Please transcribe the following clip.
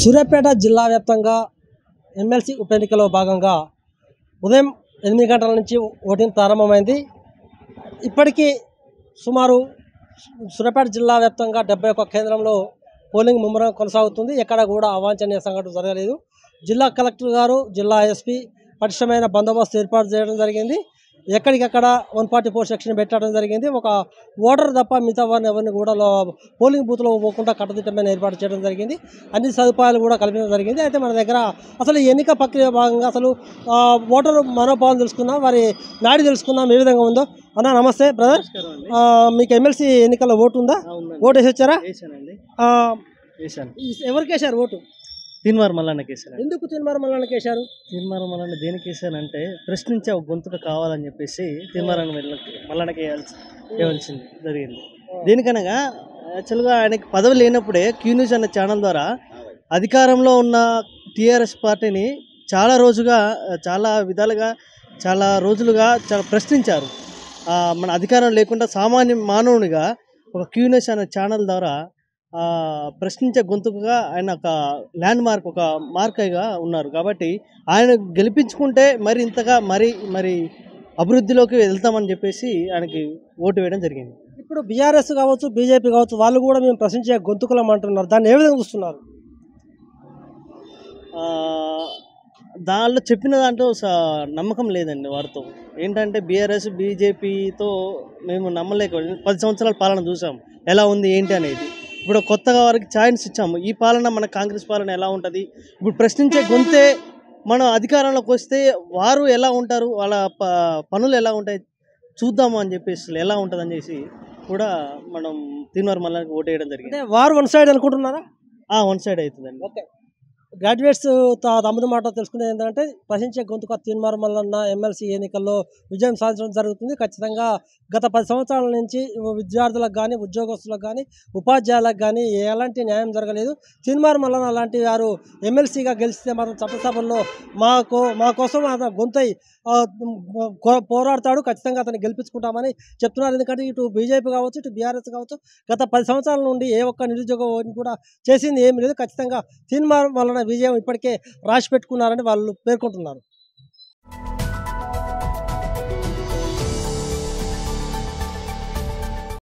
సూర్యాపేట జిల్లా వ్యాప్తంగా ఎమ్మెల్సీ ఉప ఎన్నికలో భాగంగా ఉదయం 8 గంటల నుంచి ఓటింగ్ ప్రారంభమైంది. ఇప్పటికీ సుమారు సూర్యాపేట జిల్లా వ్యాప్తంగా 71 కేంద్రంలో పోలింగ్ ముమ్మరంగా కొనసాగుతుంది. ఎక్కడ కూడా అవాంఛనీయ సంఘటన జరగలేదు. జిల్లా కలెక్టర్ గారు, జిల్లా ఎస్పీ పటిష్టమైన బందోబస్తు ఏర్పాటు చేయడం జరిగింది. ఎక్కడికక్కడ 144 సెక్షన్ పెట్టడం జరిగింది. ఒక ఓటర్ తప్ప మిగతా వారిని ఎవరిని కూడా పోలింగ్ బూత్లో పోకుండా కట్టుదిట్టమైన ఏర్పాటు చేయడం జరిగింది. అన్ని సదుపాయాలు కూడా కల్పించడం జరిగింది. అయితే మన దగ్గర అసలు ఈ ఎన్నిక ప్రక్రియ భాగంగా అసలు ఓటర్ మనోభావం తెలుసుకుందాం, వారి నాడి తెలుసుకుందాం ఏ విధంగా ఉందో. అన్న నమస్తే బ్రదర్, మీకు ఎమ్మెల్సీ ఎన్నికల్లో ఓటు ఉందా? ఓటు వేసి వచ్చారా? ఎవరికి వేశారు ఓటు? తీన్మార్ మల్లన్నకి వేసాను. ఎందుకు తీన్మార్ మల్లన్నకి వేశారు? తీన్మార్ మల్లన్న దేనికి వేసానంటే ప్రశ్నించే ఒక గొంతుక కావాలని చెప్పేసి తీన్మార్ మల్లన్నకి వేయవలసింది జరిగింది. దేనికనగా యాక్చువల్గా ఆయనకి పదవి లేనప్పుడే క్యూ న్యూస్ అనే ఛానల్ ద్వారా అధికారంలో ఉన్న టీఆర్ఎస్ పార్టీని చాలా విధాలుగా చాలా ప్రశ్నించారు. మన అధికారం లేకుండా సామాన్య మానవునిగా ఒక క్యూ న్యూస్ అనే ఛానల్ ద్వారా ప్రశ్నించే గొంతుకుగా ఆయన ఒక ల్యాండ్ మార్క్, ఒక మార్కగా ఉన్నారు. కాబట్టి ఆయన గెలిపించుకుంటే మరి ఇంతగా మరి అభివృద్ధిలోకి వెళ్తామని చెప్పేసి ఆయనకి ఓటు వేయడం జరిగింది. ఇప్పుడు బీఆర్ఎస్ కావచ్చు, బీజేపీ కావచ్చు, వాళ్ళు కూడా మేము ప్రశ్నించే గొంతుకులం అంటున్నారు. దాన్ని ఏ విధంగా చూస్తున్నారు? దానిలో చెప్పిన దాంట్లో నమ్మకం లేదండి. వారితో ఏంటంటే బీఆర్ఎస్ బీజేపీతో మేము నమ్మలేకపోయింది. 10 సంవత్సరాల పాలన చూసాం ఎలా ఉంది ఏంటి అనేది. ఇప్పుడు కొత్తగా వారికి ఛాయిన్స్ ఇచ్చాము. ఈ పాలన మన కాంగ్రెస్ పాలన ఎలా ఉంటుంది, ఇప్పుడు ప్రశ్నించే గొంతే మనం అధికారంలోకి వస్తే వారు ఎలా ఉంటారు, వాళ్ళ పనులు ఎలా ఉంటాయి చూద్దాము అని చెప్పేసి ఎలా ఉంటుంది అని చేసి కూడా మనం తీన్మార్ మల్లన్నకి ఓటు వేయడం జరిగింది. వారు వన్ సైడ్ అనుకుంటున్నారా? వన్ సైడ్ అవుతుందండి. ఓకే, గ్రాడ్యుయేట్స్ తమ్ముడు మాట తెలుసుకునేది ఏంటంటే ప్రశ్నించే గొంతుక తీన్మార్ మల్లన్న ఎమ్మెల్సీ ఎన్నికల్లో విజయం సాధించడం జరుగుతుంది. ఖచ్చితంగా గత 10 సంవత్సరాల నుంచి విద్యార్థులకు కానీ, ఉద్యోగస్తులకు కానీ, ఉపాధ్యాయులకు కానీ ఎలాంటి న్యాయం జరగలేదు. తీన్మార్ మల్లన్న లాంటి వారు ఎమ్మెల్సీగా గెలిస్తే మాత్రం చట్టసభల్లో మా కోసం గొంతై పోరాడతాడు, ఖచ్చితంగా అతన్ని గెలిపించుకుంటామని చెప్తున్నారు. ఎందుకంటే ఇటు బీజేపీ కావచ్చు, ఇటు బీఆర్ఎస్ కావచ్చు, గత 10 సంవత్సరాల నుండి ఏ ఒక్క నిరుద్యోగ కూడా చేసింది ఏమి లేదు. ఖచ్చితంగా తీన్మార్ మల్లన్న విజయం ఇప్పటికే రాసి పెట్టుకున్నారని వాళ్ళు పేర్కొంటున్నారు.